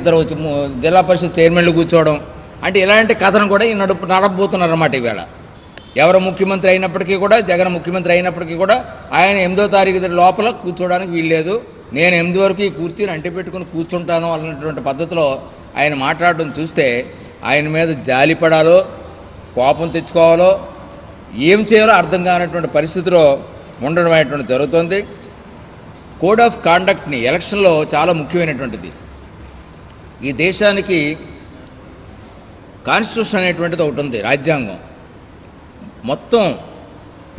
ఇద్దరు జిల్లా పరిషత్ చైర్మన్లు కూర్చోవడం అంటే ఇలాంటి కథను కూడా ఈ నడపబోతున్నారన్నమాట ఈవేళ. ఎవరు ముఖ్యమంత్రి అయినప్పటికీ కూడా, జగన్ ముఖ్యమంత్రి అయినప్పటికీ కూడా ఆయన 8వ తారీఖు లోపల కూర్చోవడానికి వీల్లేదు, నేను 8 వరకు ఈ కుర్చీని అంటి పెట్టుకుని కూర్చుంటాను అన్నటువంటి పద్ధతిలో ఆయన మాట్లాడడం చూస్తే ఆయన మీద జాలిపడాలో కోపం తెచ్చుకోవాలో ఏం చేయాలో అర్థం కానటువంటి పరిస్థితిలో ఉండడం అనేటువంటి జరుగుతుంది. కోడ్ ఆఫ్ కాండక్ట్ని ఎలక్షన్లో చాలా ముఖ్యమైనటువంటిది. ఈ దేశానికి కాన్స్టిట్యూషన్ అనేటువంటిది ఒకటి ఉంది, రాజ్యాంగం. మొత్తం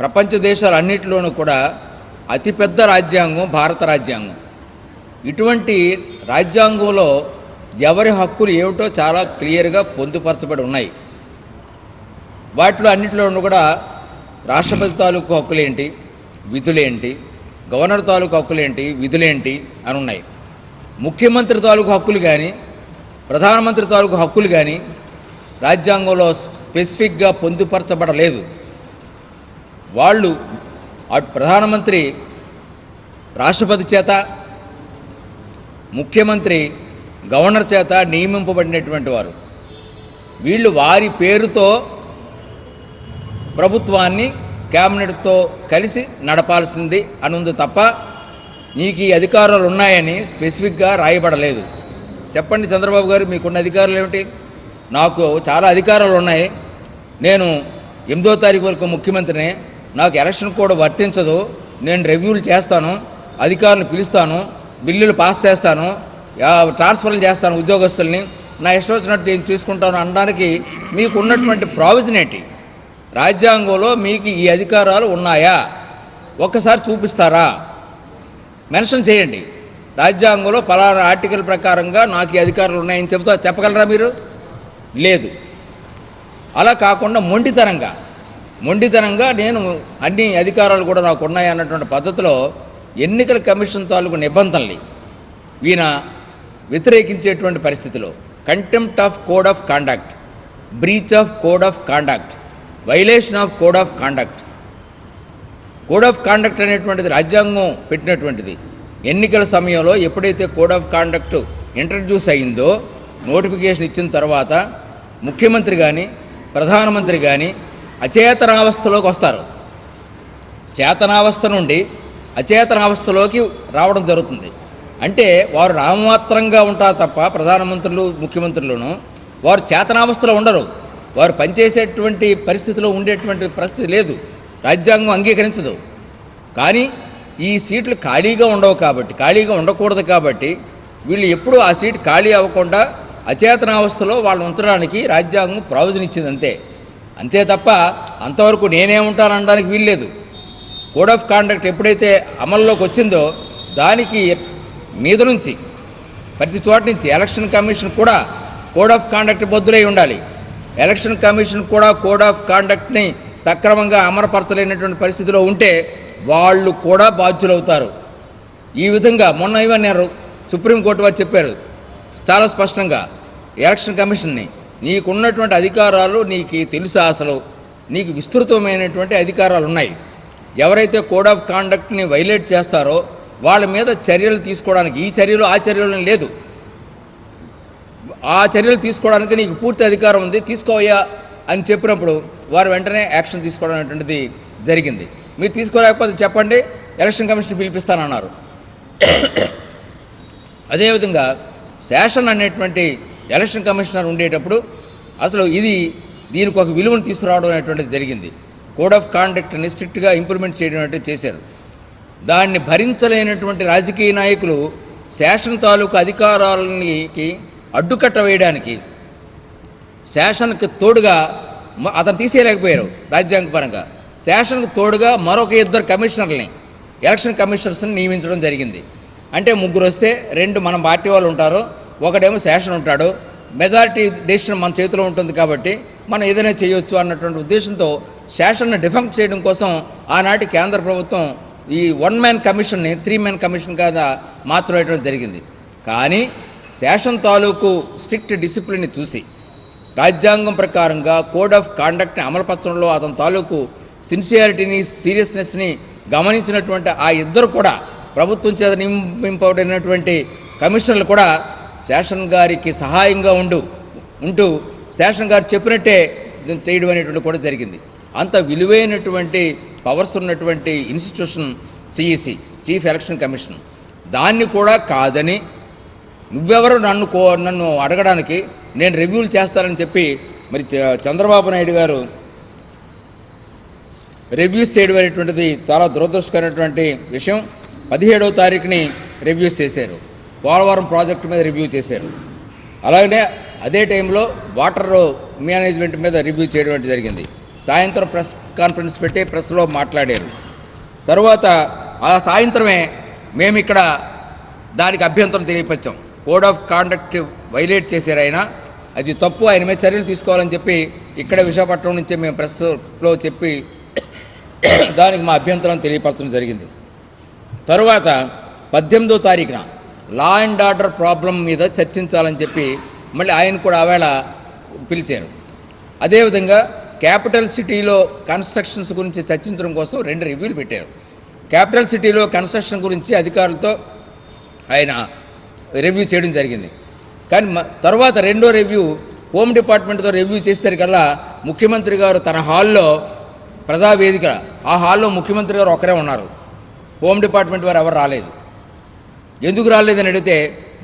ప్రపంచ దేశాలన్నింటిలోనూ కూడా అతిపెద్ద రాజ్యాంగం భారత రాజ్యాంగం. ఇటువంటి రాజ్యాంగంలో ఎవరి హక్కులు ఏమిటో చాలా క్లియర్గా పొందుపరచబడి ఉన్నాయి. వాటిలో అన్నింటిలోనూ కూడా రాష్ట్రపతి తాలూకు హక్కులేంటి, విధులేంటి, గవర్నర్ తాలూకు హక్కులేంటి, విధులేంటి అని ఉన్నాయి. ముఖ్యమంత్రి తాలూకు హక్కులు కానీ, ప్రధానమంత్రి తాలూకు హక్కులు కానీ రాజ్యాంగంలో స్పెసిఫిక్గా పొందుపరచబడలేదు. వాళ్ళు అటు ప్రధానమంత్రి రాష్ట్రపతి చేత, ముఖ్యమంత్రి గవర్నర్ చేత నియమింపబడినటువంటి వారు. వీళ్ళు వారి పేరుతో ప్రభుత్వాన్ని క్యాబినెట్తో కలిసి నడపాల్సింది అని ఉంది తప్ప నీకు ఈ అధికారాలు ఉన్నాయని స్పెసిఫిక్గా రాయబడలేదు. చెప్పండి చంద్రబాబు గారు, మీకున్న అధికారాలు ఏమిటి? నాకు చాలా అధికారాలు ఉన్నాయి, నేను 8వ తారీఖు వరకు ముఖ్యమంత్రిని, నాకు ఎలక్షన్ కోడ్ వర్తించదు, నేను రివ్యూలు చేస్తాను, అధికారులను పిలుస్తాను, బిల్లులు పాస్ చేస్తాను, ట్రాన్స్ఫర్లు చేస్తాను ఉద్యోగస్తుల్ని, నా ఇష్టం వచ్చినట్టు నేను తీసుకుంటాను అనడానికి మీకు ఉన్నటువంటి ప్రావిజన్ ఏంటి? రాజ్యాంగంలో మీకు ఈ అధికారాలు ఉన్నాయా? ఒక్కసారి చూపిస్తారా? మెన్షన్ చేయండి. రాజ్యాంగంలో ఫలానా ఆర్టికల్ ప్రకారంగా నాకు ఈ అధికారాలు ఉన్నాయని చెప్పగలరా మీరు? లేదు. అలా కాకుండా మొండితనంగా నేను అన్ని అధికారాలు కూడా నాకు ఉన్నాయి అన్నటువంటి పద్ధతిలో ఎన్నికల కమిషన్ తాలూకు నిబంధనల్ని ఈయన వ్యతిరేకించేటువంటి పరిస్థితిలో contempt of code of conduct, breach of code of conduct, violation of code of conduct. Code of conduct అనేటువంటిది రాజ్యాంగం పెట్టినటువంటిది. ఎన్నికల సమయంలో ఎప్పుడైతే కోడ్ ఆఫ్ కాండక్ట్ ఇంట్రడ్యూస్ అయిందో, నోటిఫికేషన్ ఇచ్చిన తర్వాత ముఖ్యమంత్రి కానీ ప్రధానమంత్రి కానీ అచేతనావస్థలోకి వస్తారు. చేతనావస్థ నుండి అచేతనావస్థలోకి రావడం జరుగుతుంది. అంటే వారు నామమాత్రంగా ఉంటారు తప్ప ప్రధానమంత్రులు ముఖ్యమంత్రులను వారు చేతనావస్థలో ఉండరు. వారు పనిచేసేటువంటి పరిస్థితిలో ఉండేటువంటి పరిస్థితి లేదు, రాజ్యాంగం అంగీకరించదు. కానీ ఈ సీట్లు ఖాళీగా ఉండవు కాబట్టి, ఖాళీగా ఉండకూడదు కాబట్టి వీళ్ళు ఎప్పుడూ ఆ సీట్ ఖాళీ అవ్వకుండా అచేతనావస్థలో వాళ్ళు ఉంచడానికి రాజ్యాంగం ప్రావిజన్ ఇచ్చింది అంతే తప్ప అంతవరకు నేనేముంటాననడానికి వీల్లేదు. కోడ్ ఆఫ్ కాండక్ట్ ఎప్పుడైతే అమల్లోకి వచ్చిందో దానికి మీద నుంచి ప్రతి చోట నుంచి ఎలక్షన్ కమిషన్ కూడా కోడ్ ఆఫ్ కాండక్ట్ బద్దులై ఉండాలి. ఎలక్షన్ కమిషన్ కూడా కోడ్ ఆఫ్ కాండక్ట్ని సక్రమంగా అమలుపరచలేనటువంటి పరిస్థితిలో ఉంటే వాళ్ళు కూడా బాధ్యులవుతారు. ఈ విధంగా మొన్న ఇవన్నారు సుప్రీంకోర్టు వారు చెప్పారు చాలా స్పష్టంగా, ఎలక్షన్ కమిషన్ని నీకున్నటువంటి అధికారాలు నీకు తెలుసా? అసలు నీకు విస్తృతమైనటువంటి అధికారాలు ఉన్నాయి. ఎవరైతే కోడ్ ఆఫ్ కాండక్ట్ని వైలేట్ చేస్తారో వాళ్ళ మీద చర్యలు తీసుకోవడానికి, ఈ చర్యలు ఆ చర్యలు లేదు, ఆ చర్యలు తీసుకోవడానికి నీకు పూర్తి అధికారం ఉంది, తీసుకోవయ్యా అని చెప్పినప్పుడు వారు వెంటనే యాక్షన్ తీసుకోవడం అనేటువంటిది జరిగింది. మీరు తీసుకోలేకపోతే చెప్పండి, ఎలక్షన్ కమిషన్ పిలిపిస్తానన్నారు. అదేవిధంగా శాసన్ అనేటువంటి ఎలక్షన్ కమిషనర్ ఉండేటప్పుడు అసలు దీనికి ఒక విలువను తీసుకురావడం అనేటువంటిది జరిగింది. కోడ్ ఆఫ్ కాండక్ట్ని స్ట్రిక్ట్గా ఇంప్లిమెంట్ చేయడం అంటే చేశారు. దాన్ని భరించలేనటువంటి రాజకీయ నాయకులు శాసన తాలూకు అధికారాలకి అడ్డుకట్ట వేయడానికి శాసనకు తోడుగా అతను తీసేయలేకపోయారు. రాజ్యాంగపరంగా శాసనకు తోడుగా మరొక 2 కమిషనర్ని, ఎలక్షన్ కమిషనర్స్ని నియమించడం జరిగింది. అంటే 3 వస్తే 2 మన పార్టీ వాళ్ళు ఉంటారు, ఒకడేమో శాసన ఉంటాడు, మెజారిటీ డెసిషన్ మన చేతిలో ఉంటుంది కాబట్టి మనం ఏదైనా చేయొచ్చు అన్నటువంటి ఉద్దేశంతో శాసనను డిఫంక్ట్ చేయడం కోసం ఆనాటి కేంద్ర ప్రభుత్వం ఈ 1 మ్యాన్ కమిషన్ని 3 మ్యాన్ కమిషన్ కదా మార్చడం జరిగింది. కానీ శాసన తాలూకు స్ట్రిక్ట్ డిసిప్లిన్ని చూసి రాజ్యాంగం ప్రకారంగా కోడ్ ఆఫ్ కాండక్ట్ని అమలుపరచడంలో అతని తాలూకు సిన్సియారిటీని, సీరియస్నెస్ని గమనించినటువంటి ఆ 2 కూడా ప్రభుత్వం చేత నియమింపబడినటువంటి కమిషనర్లు కూడా శేషన్ గారికి సహాయంగా ఉంటూ శేషన్ గారు చెప్పినట్టే చేయడం అనేటువంటి కూడా జరిగింది. అంత విలువైనటువంటి పవర్స్ ఉన్నటువంటి institution CEC, chief election commission, దాన్ని కూడా కాదని నువ్వెవరు నన్ను అడగడానికి, నేను రివ్యూలు చేస్తానని చెప్పి మరి చంద్రబాబు నాయుడు గారు రివ్యూస్ చేయడం అనేటువంటిది చాలా దురదృష్టకరమైనటువంటి విషయం. 17వ తారీఖుని రివ్యూస్ చేశారు, పోలవరం ప్రాజెక్టు మీద రివ్యూ చేశారు. అలాగనే అదే టైంలో వాటర్ మేనేజ్మెంట్ మీద రివ్యూ చేయడం జరిగింది. సాయంత్రం ప్రెస్ కాన్ఫరెన్స్ పెట్టి ప్రెస్లో మాట్లాడారు. తర్వాత ఆ సాయంత్రమే మేము ఇక్కడ దానికి అభ్యంతరం తెలియపరిచాం. కోడ్ ఆఫ్ కాండక్ట్ వైలేట్ చేశారు ఆయన, అది తప్పు, ఆయన మీద చర్యలు తీసుకోవాలని చెప్పి ఇక్కడ విశాఖపట్నం నుంచి మేము ప్రెస్లో చెప్పి దానికి మా అభ్యంతరం తెలియపరచడం జరిగింది. తరువాత 18వ తారీఖున లా అండ్ ఆర్డర్ ప్రాబ్లం మీద చర్చించాలని చెప్పి మళ్ళీ ఆయన కూడా ఆవేళ పిలిచారు. అదేవిధంగా క్యాపిటల్ సిటీలో కన్స్ట్రక్షన్స్ గురించి చర్చించడం కోసం 2 రివ్యూలు పెట్టారు. క్యాపిటల్ సిటీలో కన్స్ట్రక్షన్ గురించి అధికారులతో ఆయన రివ్యూ చేయడం జరిగింది. కానీ తర్వాత 2వ రివ్యూ హోమ్ డిపార్ట్మెంట్తో రివ్యూ చేసేసరికల్లా ముఖ్యమంత్రి గారు తన హాల్లో, ప్రజావేదిక ఆ హాల్లో ముఖ్యమంత్రి గారు ఒకరే ఉన్నారు, హోమ్ డిపార్ట్మెంట్ వారు ఎవరు రాలేదు. ఎందుకు రాలేదని అడిగితే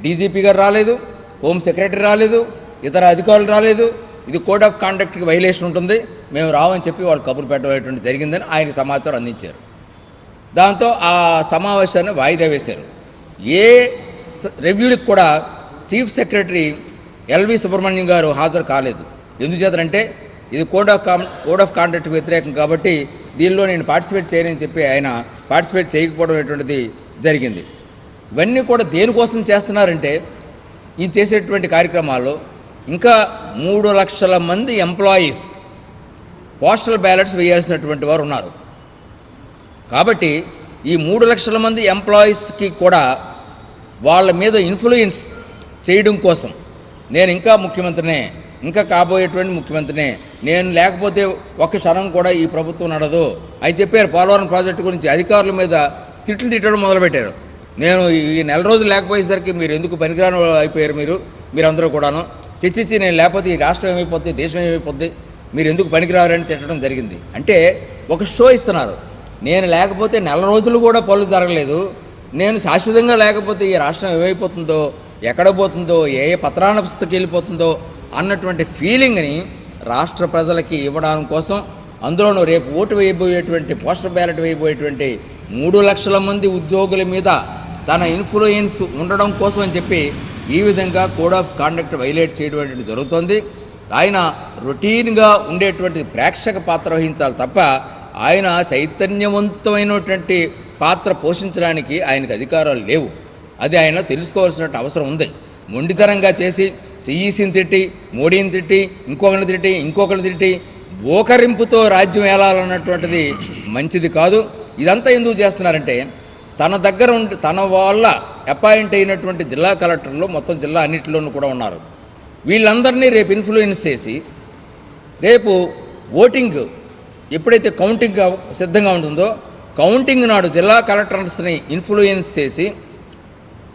డీజీపీ గారు రాలేదు, హోమ్ సెక్రటరీ రాలేదు, ఇతర అధికారులు రాలేదు, ఇది కోడ్ ఆఫ్ కాండక్ట్కి వైలేషన్ ఉంటుంది, మేము రావని చెప్పి వాళ్ళు కబురు పెట్టడం జరిగిందని ఆయనకి సమాచారం అందించారు. దాంతో ఆ సమావేశాన్ని వాయిదా వేశారు. ఏ రివ్యూలకు కూడా చీఫ్ సెక్రటరీ ఎల్వి సుబ్రహ్మణ్యం గారు హాజరు కాలేదు. ఎందుచేతంటే ఇది కోడ్ ఆఫ్ కాండక్ట్కి వ్యతిరేకం కాబట్టి దీనిలో నేను పార్టిసిపేట్ చేయనని చెప్పి ఆయన పార్టిసిపేట్ చేయకపోవడం అనేటువంటిది జరిగింది. ఇవన్నీ కూడా దేనికోసం చేస్తున్నారంటే ఈ చేసేటువంటి కార్యక్రమాల్లో ఇంకా 3 లక్షల మంది ఎంప్లాయీస్ పోస్టల్ బ్యాలెట్స్ వేయాల్సినటువంటి వారు ఉన్నారు. కాబట్టి ఈ 3 లక్షల మంది ఎంప్లాయీస్కి కూడా వాళ్ళ మీద ఇన్ఫ్లుయెన్స్ చేయడం కోసం నేను ఇంకా ముఖ్యమంత్రినే, ఇంకా కాబోయేటువంటి ముఖ్యమంత్రినే, నేను లేకపోతే ఒక్క క్షణం కూడా ఈ ప్రభుత్వం నడదు అని చెప్పారు. పోలవరం ప్రాజెక్టు గురించి అధికారుల మీద తిట్టడం మొదలుపెట్టారు. నేను ఈ 4 రోజులు లేకపోయేసరికి మీరు ఎందుకు పనికిరాని అయిపోయారు, మీరందరూ కూడాను తెచ్చిచ్చి, నేను లేకపోతే ఈ రాష్ట్రం ఏమైపోద్ది, దేశం ఏమైపోద్ది, మీరు ఎందుకు పనికిరారని తిట్టడం జరిగింది. అంటే ఒక షో ఇస్తున్నారు. నేను లేకపోతే 4 రోజులు కూడా పనులు జరగలేదు, నేను శాశ్వతంగా లేకపోతే ఈ రాష్ట్రం ఏమైపోతుందో, ఎక్కడ పోతుందో, ఏ పత్రానపుస్తకి వెళ్ళిపోతుందో అన్నటువంటి ఫీలింగ్ని రాష్ట్ర ప్రజలకి ఇవ్వడం కోసం, అందులోనూ రేపు ఓటు వేయబోయేటువంటి, పోస్టల్ బ్యాలెట్ వేయబోయేటువంటి 3 లక్షల మంది ఉద్యోగుల మీద తన ఇన్ఫ్లుయెన్స్ ఉండడం కోసం అని చెప్పి ఈ విధంగా కోడ్ ఆఫ్ కాండక్ట్ వైలేట్ చేయడం జరుగుతుంది. ఆయన రొటీన్గా ఉండేటువంటి ప్రేక్షక పాత్ర వహించాలి తప్ప ఆయన చైతన్యవంతమైనటువంటి పాత్ర పోషించడానికి ఆయనకు అధికారాలు లేవు. అది ఆయన తెలుసుకోవాల్సిన అవసరం ఉంది. మొండితనంగా చేసి సిఈసిని తిట్టి, మోడీని తిట్టి, ఇంకొకరిని తిట్టి ఓకరింపుతో రాజ్యం ఏలాలన్నటువంటిది మంచిది కాదు. ఇదంతా ఎందుకు చేస్తున్నారంటే తన దగ్గర తన వల్ల అపాయింట్ అయినటువంటి జిల్లా కలెక్టర్లు మొత్తం జిల్లా అన్నింటిలోనూ కూడా ఉన్నారు. వీళ్ళందరినీ రేపు ఇన్ఫ్లుయెన్స్ చేసి రేపు ఓటింగ్ ఎప్పుడైతే కౌంటింగ్ సిద్ధంగా ఉంటుందో కౌంటింగ్ నాడు జిల్లా కలెక్టర్స్ని ఇన్ఫ్లుయెన్స్ చేసి,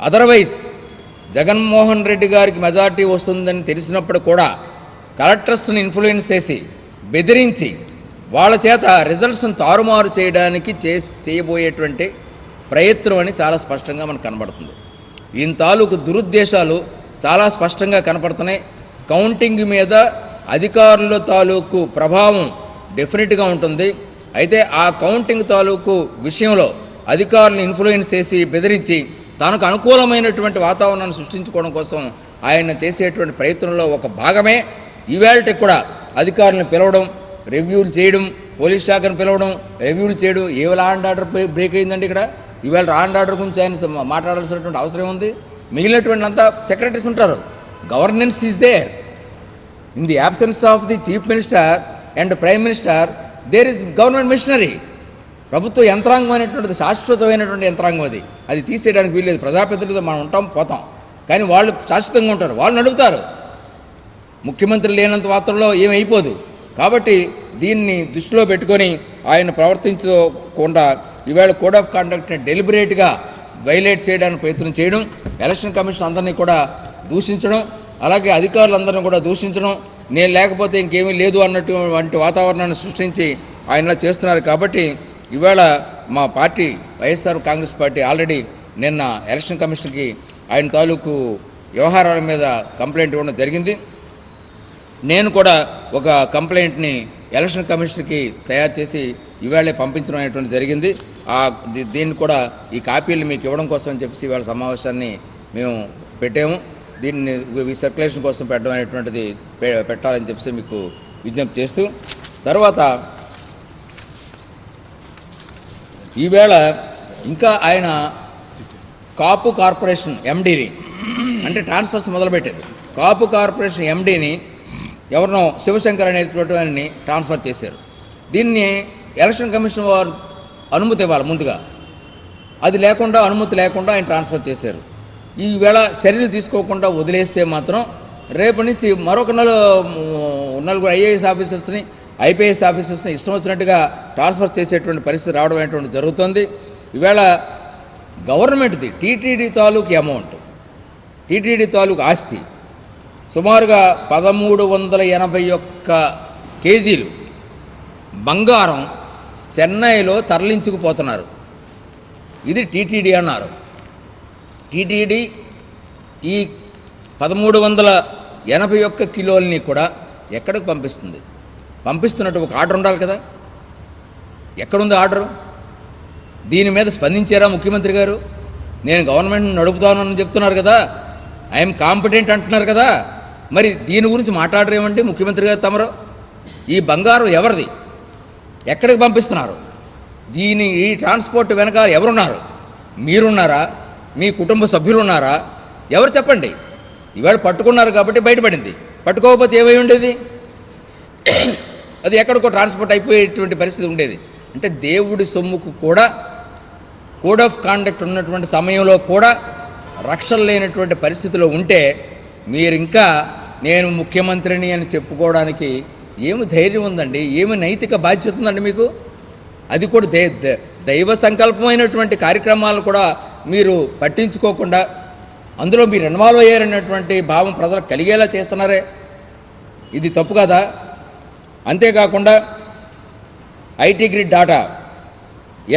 అదర్వైజ్ జగన్మోహన్ రెడ్డి గారికి మెజారిటీ వస్తుందని తెలిసినప్పుడు కూడా కలెక్టర్స్ని ఇన్ఫ్లుయెన్స్ చేసి బెదిరించి వాళ్ళ చేత రిజల్ట్స్ని తారుమారు చేయడానికి చేయబోయేటువంటి ప్రయత్నం అని చాలా స్పష్టంగా మనకు కనబడుతుంది. ఈయన తాలూకు దురుద్దేశాలు చాలా స్పష్టంగా కనపడుతున్నాయి. కౌంటింగ్ మీద అధికారుల తాలూకు ప్రభావం డెఫినెట్గా ఉంటుంది. అయితే ఆ కౌంటింగ్ తాలూకు విషయంలో అధికారులను ఇన్ఫ్లుయెన్స్ చేసి బెదిరించి తనకు అనుకూలమైనటువంటి వాతావరణాన్ని సృష్టించుకోవడం కోసం ఆయన చేసేటువంటి ప్రయత్నంలో ఒక భాగమే ఈవేళకి కూడా అధికారులను పిలవడం, రివ్యూలు చేయడం, పోలీస్ శాఖను పిలవడం, రివ్యూలు చేయడం. ఏ లా అండ్ ఆర్డర్ బ్రేక్ అయిందండి ఇక్కడ? ఈవేళ లా అండ్ ఆర్డర్ గురించి ఆయన మాట్లాడాల్సినటువంటి అవసరం ఉంది. మిగిలినటువంటి అంతా సెక్రటరీస్ ఉంటారు. Governance is there. In the absence of the chief minister and prime minister there is government machinery. ప్రభుత్వ యంత్రాంగం అనేటువంటిది శాశ్వతమైనటువంటి యంత్రాంగం. అది తీసేయడానికి వీల్లేదు. ప్రజాప్రతినిధులతో మనం ఉంటాం, పోతాం, కానీ వాళ్ళు శాశ్వతంగా ఉంటారు, వాళ్ళు నడుపుతారు. ముఖ్యమంత్రి లేనంత మాత్రంలో ఏమైపోదు. కాబట్టి దీన్ని దృష్టిలో పెట్టుకొని ఆయన ప్రవర్తించకుండా ఈవేళ కోడ్ ఆఫ్ కాండక్ట్ని డెలిబరేట్గా వైలేట్ చేయడానికి ప్రయత్నం చేయడం, ఎలక్షన్ కమిషన్ అందరినీ కూడా దూషించడం, అలాగే అధికారులందరినీ కూడా దూషించడం, నేను లేకపోతే ఇంకేమీ లేదు అన్నటువంటి వాతావరణాన్ని సృష్టించి ఆయన చేస్తున్నారు. కాబట్టి ఇవాళ మా party YSR Congress party already నిన్న ఎలక్షన్ కమిషన్కి ఆయన తాలూకు వ్యవహారాల మీద కంప్లైంట్ ఇవ్వడం జరిగింది. నేను కూడా ఒక కంప్లైంట్ని ఎలక్షన్ కమిషన్కి తయారు చేసి ఇవాళే పంపించడం అనేటువంటి జరిగింది. దీన్ని కూడా ఈ కాపీలు మీకు ఇవ్వడం కోసం అని చెప్పేసి ఇవాళ సమావేశాన్ని మేము పెట్టాము. దీన్ని సర్క్యులేషన్ కోసం పెట్టడం అనేటువంటిది పెట్టాలని చెప్పేసి మీకు విజ్ఞప్తి చేస్తూ, తర్వాత ఈవేళ ఇంకా ఆయన కాపు కార్పొరేషన్ ఎండీని అంటే ట్రాన్స్ఫర్స్ మొదలుపెట్టారు. కాపు కార్పొరేషన్ ఎండీని ఎవరినో శివశంకర్ అనేటువంటి ట్రాన్స్ఫర్ చేశారు. దీన్ని ఎలక్షన్ కమిషన్ వారు అనుమతి ఇవ్వాలి ముందుగా, అది లేకుండా అనుమతి లేకుండా ఆయన ట్రాన్స్ఫర్ చేశారు. ఈవేళ చర్యలు తీసుకోకుండా వదిలేస్తే మాత్రం రేపటి నుంచి మరొక నలుగురు ఐఏఎస్ ఆఫీసర్స్ని ఐపీఎస్ ఆఫీసర్స్ని ఇష్టం వచ్చినట్టుగా ట్రాన్స్ఫర్ చేసేటువంటి పరిస్థితి రావడం అనేటువంటి జరుగుతుంది. ఈవేళ గవర్నమెంట్ది టీటీడీ తాలూకు అమౌంట్, టీటీడీ తాలూకు ఆస్తి సుమారుగా 1381 కేజీలు బంగారం చెన్నైలో తరలించుకుపోతున్నారు. ఇది టీటీడీ అన్నారు. టీటీడీ ఈ 1381 కిలోలని కూడా ఎక్కడికి పంపిస్తుంది? పంపిస్తున్నట్టు ఒక ఆర్డర్ ఉండాలి కదా. ఎక్కడుంది ఆర్డరు? దీని మీద స్పందించారా ముఖ్యమంత్రి గారు? నేను గవర్నమెంట్ నడుపుతానని చెప్తున్నారు కదా, ఐఎమ్ కాంపిటెంట్ అంటున్నారు కదా, మరి దీని గురించి మాట్లాడరేమంటే ముఖ్యమంత్రి గారు తమరు? ఈ బంగారం ఎవరిది? ఎక్కడికి పంపిస్తున్నారు? ఈ ట్రాన్స్పోర్ట్ వెనక ఎవరున్నారు? మీరున్నారా? మీ కుటుంబ సభ్యులు ఉన్నారా? ఎవరు చెప్పండి. ఇవాళ పట్టుకున్నారు కాబట్టి బయటపడింది, పట్టుకోకపోతే ఏమై ఉండేది? అది ఎక్కడికో ట్రాన్స్పోర్ట్ అయిపోయేటువంటి పరిస్థితి ఉండేది. అంటే దేవుడి సొమ్ముకు కూడా కోడ్ ఆఫ్ కాండక్ట్ ఉన్నటువంటి సమయంలో కూడా రక్షణ లేనటువంటి పరిస్థితిలో ఉంటే మీరు ఇంకా నేను ముఖ్యమంత్రిని అని చెప్పుకోవడానికి ఏమి ధైర్యం ఉందండి? ఏమి నైతిక బాధ్యత ఉందండి మీకు? అది కూడా దైవ సంకల్పమైనటువంటి కార్యక్రమాలు కూడా మీరు పట్టించుకోకుండా అందులో మీరు ఇన్వాల్వ్ అయ్యారనేటువంటి భావం ప్రజలకు కలిగేలా చేస్తున్నారే, ఇది తప్పు కదా. అంతేకాకుండా ఐటీ గ్రిడ్ డాటా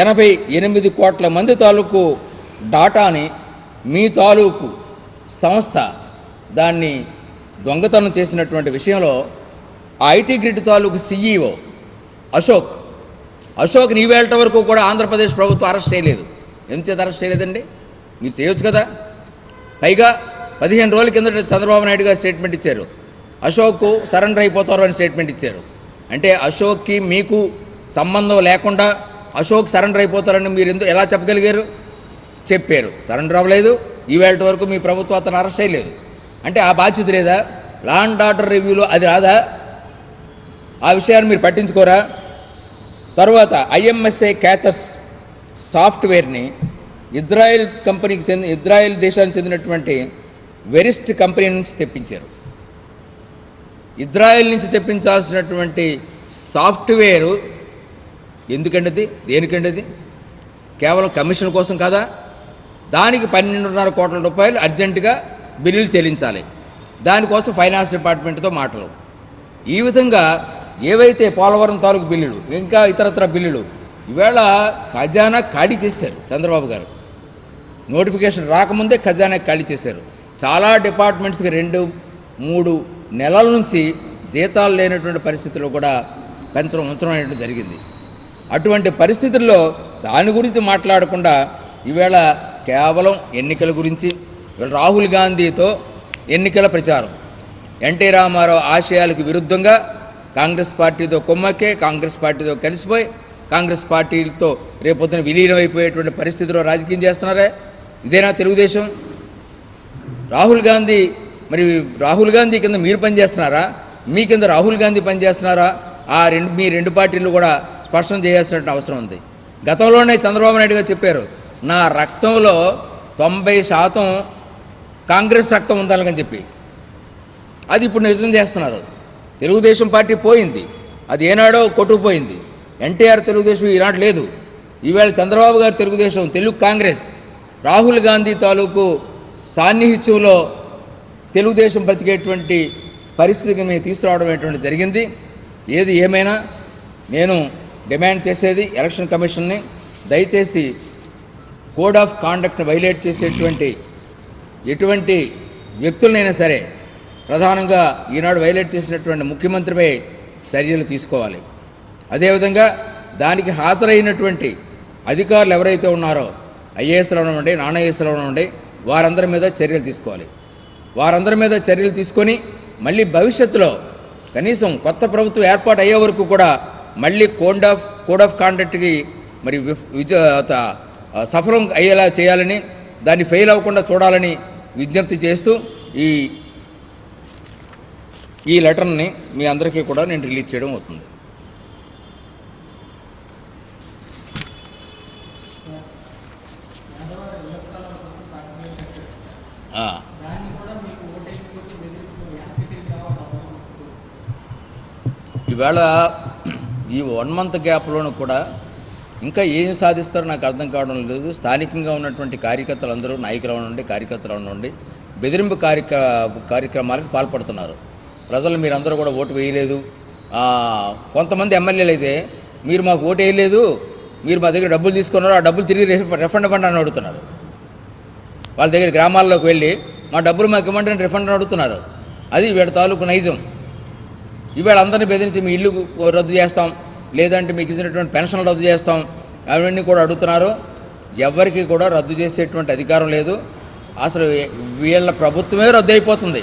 88 కోట్ల మంది తాలూకు డాటాని మీ తాలూకు సంస్థ దాన్ని దొంగతనం చేసినటువంటి విషయంలో ఐటీ గ్రిడ్ తాలూకు సిఈఓ అశోక్ని ఈవేళ వరకు కూడా ఆంధ్రప్రదేశ్ ప్రభుత్వం అరెస్ట్ చేయలేదు. ఎందుచేత అరెస్ట్ చేయలేదండి? మీరు చేయొచ్చు కదా. పైగా 15 రోజుల కిందట చంద్రబాబు నాయుడు గారు స్టేట్మెంట్ ఇచ్చారు, అశోక్ సరెండర్ అయిపోతారు అని స్టేట్మెంట్ ఇచ్చారు. అంటే అశోక్కి మీకు సంబంధం లేకుండా అశోక్ సరెండర్ అయిపోతారని మీరు ఎలా చెప్పగలిగారు? చెప్పారు, సరెండర్ అవ్వలేదు. ఈవేళ వరకు మీ ప్రభుత్వం అతను అరెస్ట్ చేయలేదు. అంటే ఆ బాధ్యత లేదా? లా అండ్ ఆర్డర్ రివ్యూలో అది రాదా? ఆ విషయాన్ని మీరు పట్టించుకోరా? తర్వాత ఐఎంఎస్ఐ క్యాచర్స్ సాఫ్ట్వేర్ని ఇజ్రాయెల్ దేశానికి చెందినటువంటి వెరిస్ట్ కంపెనీ నుంచి తెప్పించారు. ఇజ్రాయెల్ నుంచి తెప్పించాల్సినటువంటి సాఫ్ట్వేరు ఎందుకండి అది? దేనికండి అది? కేవలం కమిషన్ కోసం కాదా? దానికి 12.5 కోట్ల రూపాయలు అర్జెంటుగా బిల్లులు చెల్లించాలి. దానికోసం ఫైనాన్స్ డిపార్ట్మెంట్తో మాటలు. ఈ విధంగా ఏవైతే పోలవరం తాలూకు బిల్లులు, ఇంకా ఇతరత్ర బిల్లులు ఈవేళ ఖజానా ఖాళీ చేశారు చంద్రబాబు గారు. నోటిఫికేషన్ రాకముందే ఖజానా ఖాళీ చేశారు. చాలా డిపార్ట్మెంట్స్కి 2-3 నెలల నుంచి జీతాలు లేనటువంటి పరిస్థితుల్లో కూడా ఉంచడం అనేటువంటి జరిగింది. అటువంటి పరిస్థితుల్లో దాని గురించి మాట్లాడకుండా ఈవేళ కేవలం ఎన్నికల గురించి, ఈవేళ రాహుల్ గాంధీతో ఎన్నికల ప్రచారం, ఎన్టీ రామారావు ఆశయాలకు విరుద్ధంగా కాంగ్రెస్ పార్టీతో కొమ్మక్కే, కాంగ్రెస్ పార్టీతో కలిసిపోయి కాంగ్రెస్ పార్టీలతో రేపొద్దున విలీనం అయిపోయేటువంటి పరిస్థితిలో రాజకీయం చేస్తున్నారే. ఇదేనా తెలుగుదేశం? రాహుల్ గాంధీ కింద మీరు పనిచేస్తున్నారా? మీ కింద రాహుల్ గాంధీ పనిచేస్తున్నారా? మీ రెండు పార్టీలు కూడా స్పష్టం చేయాల్సిన అవసరం ఉంది. గతంలోనే చంద్రబాబు నాయుడు గారు చెప్పారు, నా రక్తంలో 90% కాంగ్రెస్ రక్తం ఉండాలని చెప్పి. అది ఇప్పుడు నిజం చేస్తున్నారు. తెలుగుదేశం పార్టీ పోయింది, అది ఏనాడో కొట్టుకుపోయింది. ఎన్టీఆర్ తెలుగుదేశం ఈనాడు లేదు. ఈవేళ చంద్రబాబు గారు తెలుగుదేశం, తెలుగు కాంగ్రెస్ రాహుల్ గాంధీ తాలూకు సాన్నిహిత్యంలో తెలుగుదేశం బ్రతికేటువంటి పరిస్థితికి మేము తీసుకురావడం అనేటువంటి జరిగింది. ఏది ఏమైనా నేను డిమాండ్ చేసేది ఎలక్షన్ కమిషన్ని దయచేసి కోడ్ ఆఫ్ కాండక్ట్ని వైలేట్ చేసేటువంటి ఎటువంటి వ్యక్తులనైనా సరే ప్రధానంగా ఈనాడు వైలేట్ చేసినటువంటి ముఖ్యమంత్రిపై చర్యలు తీసుకోవాలి. అదేవిధంగా దానికి హాజరైనటువంటి అధికారులు ఎవరైతే ఉన్నారో ఐఏఎస్లో ఉండి నాన్ ఐఏఎస్లో ఉండి వారందరి మీద చర్యలు తీసుకోవాలి. వారందరి మీద చర్యలు తీసుకొని మళ్ళీ భవిష్యత్తులో కనీసం కొత్త ప్రభుత్వం ఏర్పాటు అయ్యే వరకు కూడా మళ్ళీ కోడ్ ఆఫ్ కాండక్ట్కి మరి సఫలం అయ్యేలా చేయాలని, దాన్ని ఫెయిల్ అవ్వకుండా చూడాలని విజ్ఞప్తి చేస్తూ ఈ లెటర్ని మీ అందరికీ కూడా నేను రిలీజ్ చేయడం అవుతుంది. ఈవేళ ఈ 1 month గ్యాప్లోనూ కూడా ఇంకా ఏం సాధిస్తారో నాకు అర్థం కావడం లేదు. స్థానికంగా ఉన్నటువంటి కార్యకర్తలందరూ నాయకులు ఉండి కార్యకర్తలు ఉండి బెదిరింపు కార్యక్రమాలకు పాల్పడుతున్నారు. ప్రజలు మీరందరూ కూడా ఓటు వేయలేదు. కొంతమంది ఎమ్మెల్యేలు అయితే మీరు మాకు ఓటు వేయలేదు, మీరు మా దగ్గర డబ్బులు తీసుకున్నారు, ఆ డబ్బులు తిరిగి రిఫండ్ ఇవ్వండి అని అడుగుతున్నారు. వాళ్ళ దగ్గర గ్రామాల్లోకి వెళ్ళి మా డబ్బులు మాకు ఇవ్వండి అని రిఫండ్ అని అడుగుతున్నారు. అది వీళ్ళ తాలూకు నైజం. ఈవేళ అందరినీ బెదిరించి మీ ఇల్లు రద్దు చేస్తాం, లేదంటే మీకు ఇచ్చినటువంటి పెన్షన్లు రద్దు చేస్తాం, అవన్నీ కూడా అడుగుతున్నారు. ఎవరికి కూడా రద్దు చేసేటువంటి అధికారం లేదు. అసలు వీళ్ళ ప్రభుత్వమే రద్దు అయిపోతుంది.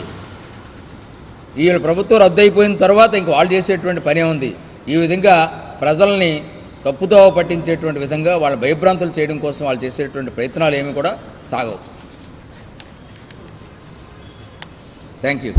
వీళ్ళ ప్రభుత్వం రద్దు అయిపోయిన తర్వాత ఇంక వాళ్ళు చేసేటువంటి పనే ఉంది. ఈ విధంగా ప్రజల్ని తప్పుతో పట్టించేటువంటి విధంగా వాళ్ళ భయభ్రాంతులు చేయడం కోసం వాళ్ళు చేసేటువంటి ప్రయత్నాలు ఏమి కూడా సాగవు. Thank you.